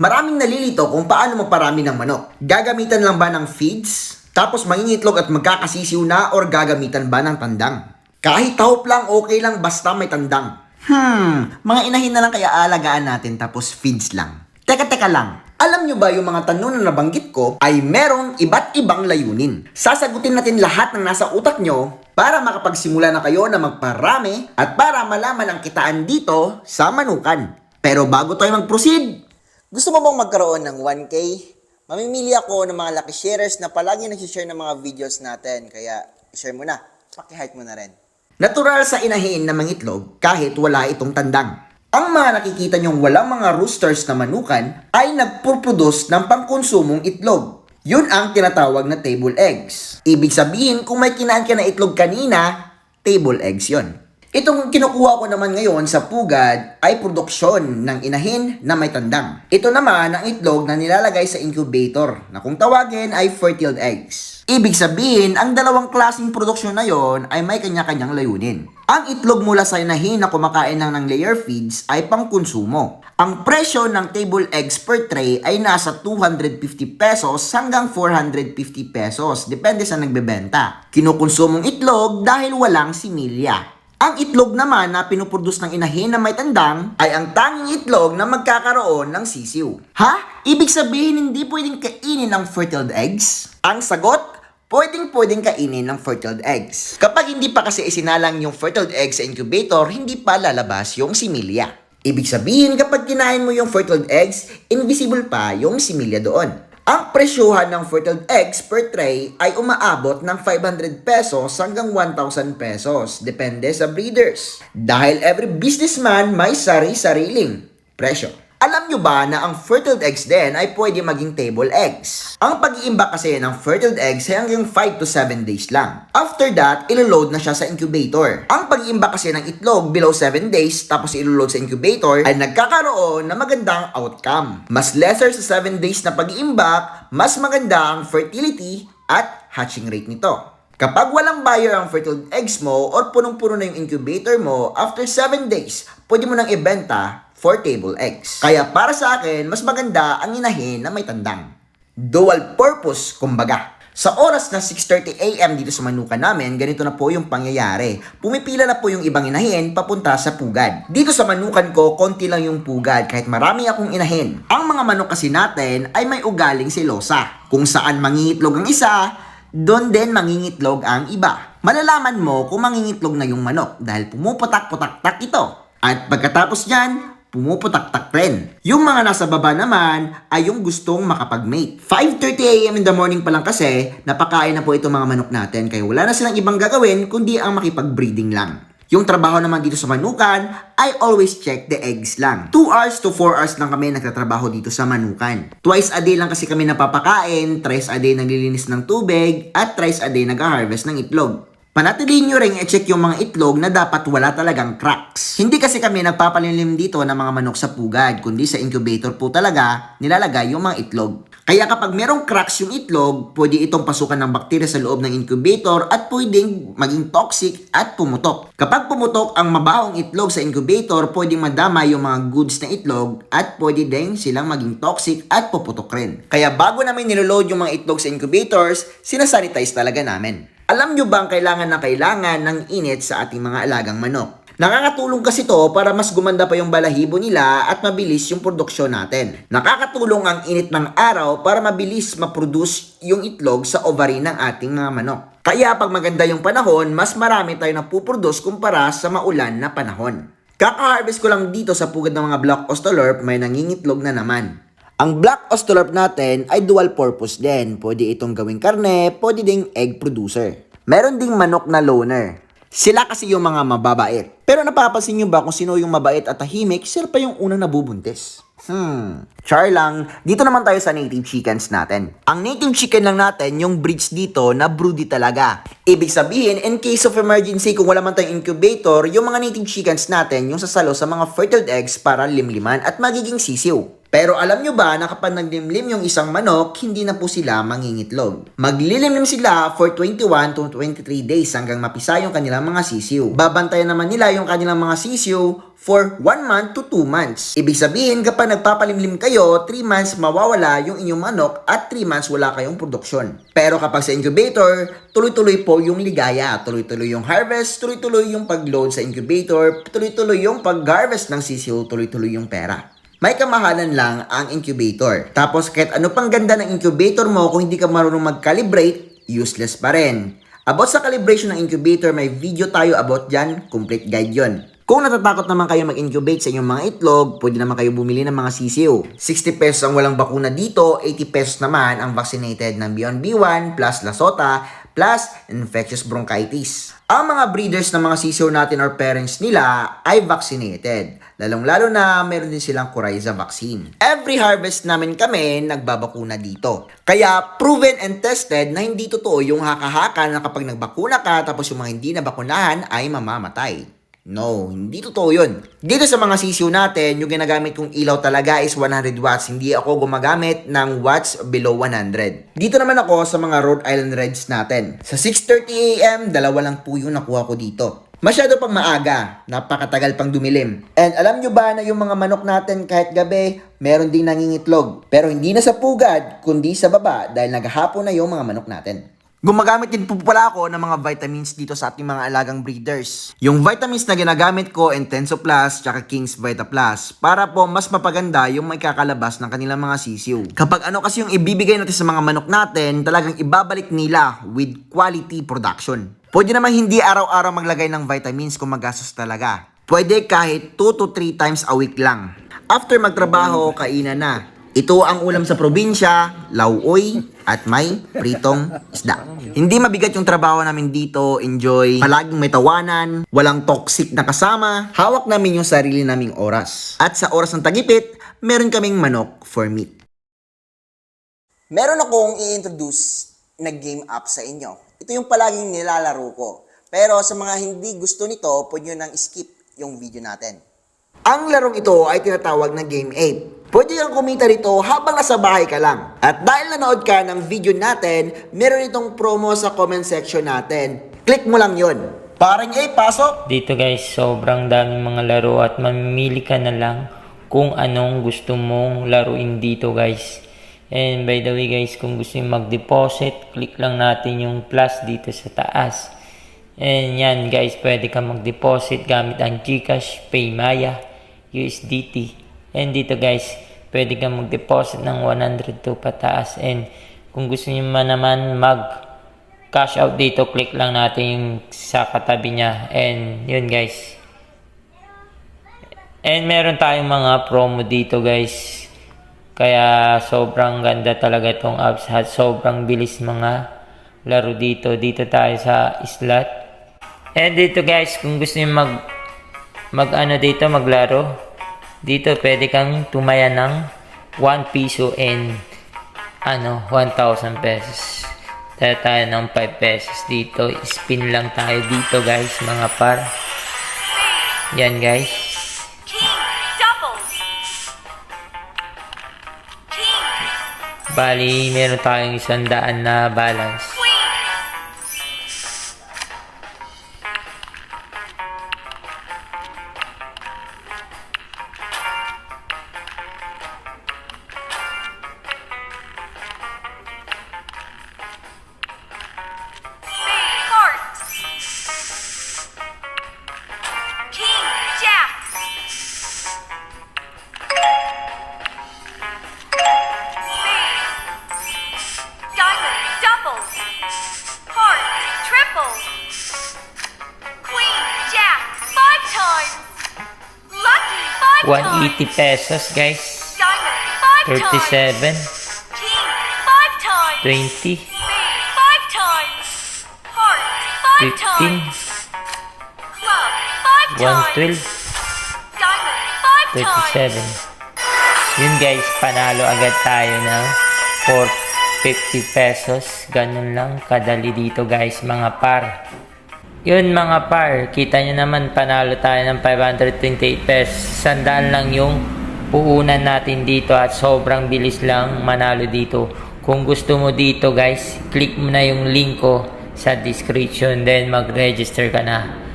Maraming nalilito kung paano magparami ng manok. Gagamitan lang ba ng feeds? Tapos mangingitlog at magkakasisiw na or gagamitan ba ng tandang? Kahit tahop lang, okay lang basta may tandang. Mga inahin na lang kaya alagaan natin tapos feeds lang. Teka lang. Alam nyo ba yung mga tanong na nabanggit ko ay merong iba't ibang layunin? Sasagutin natin lahat ng nasa utak nyo para makapagsimula na kayo na magparami at para malaman ang kitaan dito sa manukan. Pero bago tayo mag-proceed, gusto mo bang magkaroon ng 1K? Mamimili ako ng mga lucky sharers na palagi nagsishare ng mga videos natin. Kaya, share mo na. Paki-heart mo na rin. Natural sa inahin na mangitlog kahit wala itong tandang. Ang mga nakikita nyong walang mga roosters na manukan ay nagpuproduce ng pangkonsumong itlog. Yun ang tinatawag na table eggs. Ibig sabihin, kung may kinaan ka na itlog kanina, table eggs yon. Itong kinukuha ko naman ngayon sa pugad ay produksyon ng inahin na may tandang. Ito naman ang itlog na nilalagay sa incubator na kung tawagin ay fertile eggs. Ibig sabihin, ang dalawang klaseng produksyon na yon ay may kanya-kanyang layunin. Ang itlog mula sa inahin na kumakain lang ng layer feeds ay pangkonsumo. Ang presyo ng table eggs per tray ay nasa 250 pesos hanggang 450 pesos, depende sa nagbebenta. Kinukonsumong itlog dahil walang similya. Ang itlog naman na pinuproduce ng inahin na may tandang ay ang tanging itlog na magkakaroon ng sisiw. Ha? Ibig sabihin hindi pwedeng kainin ng fertile eggs? Ang sagot, pwedeng kainin ng fertile eggs. Kapag hindi pa kasi isinalang yung fertile eggs sa incubator, hindi pa lalabas yung similya. Ibig sabihin kapag kinain mo yung fertile eggs, invisible pa yung similya doon. Ang presyuhan ng fertile eggs per tray ay umaabot ng 500 pesos hanggang 1,000 pesos, depende sa breeders. Dahil every businessman may sari-sariling presyo. Alam nyo ba na ang fertile eggs din ay pwede maging table eggs? Ang pag-iimbak kasi ng fertile eggs ay hanggang 5 to 7 days lang. After that, ilo-load na siya sa incubator. Ang pag-iimbak kasi ng itlog below 7 days tapos ilo-load sa incubator ay nagkakaroon ng magandang outcome. Mas lesser sa 7 days na pag-iimbak, mas maganda ang fertility at hatching rate nito. Kapag walang buyer ang fertile eggs mo or punong-puno na yung incubator mo, after 7 days, pwede mo nang ibenta for table eggs. Kaya para sa akin, mas maganda ang inahin na may tandang. Dual purpose, kumbaga. Sa oras na 6:30 AM dito sa manukan namin, ganito na po yung pangyayari. Pumipila na po yung ibang inahin papunta sa pugad. Dito sa manukan ko, konti lang yung pugad kahit marami akong inahin. Ang mga manok kasi natin ay may ugaling silosa. Kung saan mangingitlog ang isa, doon din mangingitlog ang iba. Malalaman mo kung mangingitlog na yung manok dahil pumuputak-putak-tak ito. At pagkatapos niyan, pumuputak-tak rin. Yung mga nasa baba naman ay yung gustong makapag-mate. 5:30 AM in the morning pa lang kasi, napakain na po itong mga manok natin kaya wala na silang ibang gagawin kundi ang makipag-breeding lang. Yung trabaho naman dito sa manukan, I always check the eggs lang. 2 hours to 4 hours lang kami nagtatrabaho dito sa manukan. Twice a day lang kasi kami napapakain, thrice a day naglilinis ng tubig, at thrice a day nag-harvest ng itlog. Panatilihin nyo rin i-check yung mga itlog na dapat wala talagang cracks. Hindi kasi kami nagpapalilim dito ng mga manok sa pugad, kundi sa incubator po talaga nilalagay yung mga itlog. Kaya kapag merong cracks yung itlog, pwede itong pasukan ng bakterya sa loob ng incubator at pwedeng maging toxic at pumutok. Kapag pumutok ang mabahong itlog sa incubator, pwedeng madama yung mga goods na itlog at pwede din silang maging toxic at puputok rin. Kaya bago namin niloload yung mga itlog sa incubators, sinasanitize talaga namin. Alam nyo ba ang kailangan ng init sa ating mga alagang manok? Nakakatulong kasi to para mas gumanda pa yung balahibo nila at mabilis yung produksyon natin. Nakakatulong ang init ng araw para mabilis ma-produce yung itlog sa ovary ng ating mga manok. Kaya pag maganda yung panahon, mas marami tayo na puproduce kumpara sa maulan na panahon. Kaka-harvest ko lang dito sa pugad ng mga Black Australorp, may nangingitlog na naman. Ang Black Australorp natin ay dual purpose din. Pwede itong gawing karne, pwede ding egg producer. Meron ding manok na loner. Sila kasi yung mga mababait. Pero napapansin nyo ba kung sino yung mabait at tahimik, sila pa yung unang nabubuntis? Char lang. Dito naman tayo sa native chickens natin. Ang native chicken lang natin, yung breeds dito na broody talaga. Ibig sabihin, in case of emergency, kung wala man tayong incubator, yung mga native chickens natin, yung sasalo sa mga fertile eggs para limliman at magiging sisiw. Pero alam nyo ba na kapag naglimlim yung isang manok, hindi na po sila mangingitlog. Maglilimlim sila for 21 to 23 days hanggang mapisa yung kanilang mga sisiw. Babantayan naman nila yung kanilang mga sisiw for 1 month to 2 months. Ibig sabihin, kapag nagpapalimlim kayo, 3 months mawawala yung inyong manok at 3 months wala kayong produksyon. Pero kapag sa incubator, tuloy-tuloy po yung ligaya, tuloy-tuloy yung harvest, tuloy-tuloy yung pag-load sa incubator, tuloy-tuloy yung pag-harvest ng sisiw, tuloy-tuloy yung pera. May kamahalan lang ang incubator. Tapos kahit ano pang ganda ng incubator mo, kung hindi ka marunong mag-calibrate, useless pa rin. About sa calibration ng incubator, may video tayo about dyan, complete guide yon. Kung natatakot naman kayo mag-incubate sa inyong mga itlog, pwede naman kayo bumili ng mga sisiw. 60 pesos ang walang bakuna dito, 80 pesos naman ang vaccinated ng Beyond B1 plus Lasota plus infectious bronchitis. Ang mga breeders ng mga sisiw natin or parents nila ay vaccinated. Lalong-lalo na meron din silang Coryza vaccine. Every harvest namin kami nagbabakuna dito. Kaya proven and tested na hindi totoo yung haka-haka na kapag nagbakuna ka tapos yung mga hindi nabakunahan ay mamamatay. No, hindi totoo yun. Dito sa mga sisiw natin, yung ginagamit kong ilaw talaga is 100 watts. Hindi ako gumagamit ng watts below 100. Dito naman ako sa mga Rhode Island Reds natin. Sa 6:30 AM, dalawa lang po yung nakuha ko dito. Masyado pang maaga, napakatagal pang dumilim. And alam nyo ba na yung mga manok natin kahit gabi, meron ding nangingitlog. Pero hindi na sa pugad, kundi sa baba dahil naghahapon na yung mga manok natin. Gumagamit din po pala ako ng mga vitamins dito sa ating mga alagang breeders. Yung vitamins na ginagamit ko, Intenso Plus, tsaka King's Vita Plus, para po mas mapaganda yung may kakalabas ng kanilang mga sisiw. Kapag ano kasi yung ibibigay natin sa mga manok natin, talagang ibabalik nila with quality production. Pwede naman hindi araw-araw maglagay ng vitamins kung magastos talaga. Pwede kahit 2 to 3 times a week lang. After magtrabaho, kainan na. Ito ang ulam sa probinsya, lauoy, at may pritong isda. Hindi mabigat yung trabaho namin dito, enjoy, palaging may tawanan, walang toxic na kasama, hawak namin yung sarili naming oras. At sa oras ng tagipit, meron kaming manok for meat. Meron akong i-introduce na game app sa inyo. Ito yung palaging nilalaro ko. Pero sa mga hindi gusto nito, pwede nyo nang skip yung video natin. Ang larong ito ay tinatawag na Game 8. Pwede kang kumita rito habang nasa bahay ka lang. At dahil nanood ka ng video natin, meron itong promo sa comment section natin. Click mo lang yon. Parang pasok! Dito guys, sobrang daming mga laro at mamimili ka na lang kung anong gusto mong laruin dito guys. And by the way guys, kung gusto nyo mag-deposit, click lang natin yung plus dito sa taas. And yan guys, pwede ka mag-deposit gamit ang GCash, PayMaya, USDT. And dito guys, pwede kang mag-deposit ng 102 pataas. And kung gusto niyo naman mag-cash out dito, click lang natin yung sa katabi niya. And yun guys. And meron tayong mga promo dito guys. Kaya sobrang ganda talaga itong apps at sobrang bilis mga laro dito. Dito tayo sa slot. And dito guys, kung gusto niyo maglaro, dito pwede kang tumaya ng 1 piso and 1,000 pesos. Tayo tayo ng 5 pesos dito. Spin lang tayo dito guys, mga par. Yan guys. Bali, meron tayong 100 na balance. Heart, triple, queen, jack, 5 times, lucky, 5 180 pesos guys. diamond, 5 37, times, king, 5 times, 20, 5 times, heart, 5 15, times, club, 5 times, 112, diamond, 5 times, 37. Yun guys, panalo agad tayo ng 450 pesos. Ganun lang kadali dito guys, mga par. Yun mga par, kita nyo naman panalo tayo ng 528 pesos. 100 lang yung puunan natin dito at sobrang bilis lang manalo dito. Kung gusto mo dito guys, click mo na yung link ko sa description, then mag-register ka na.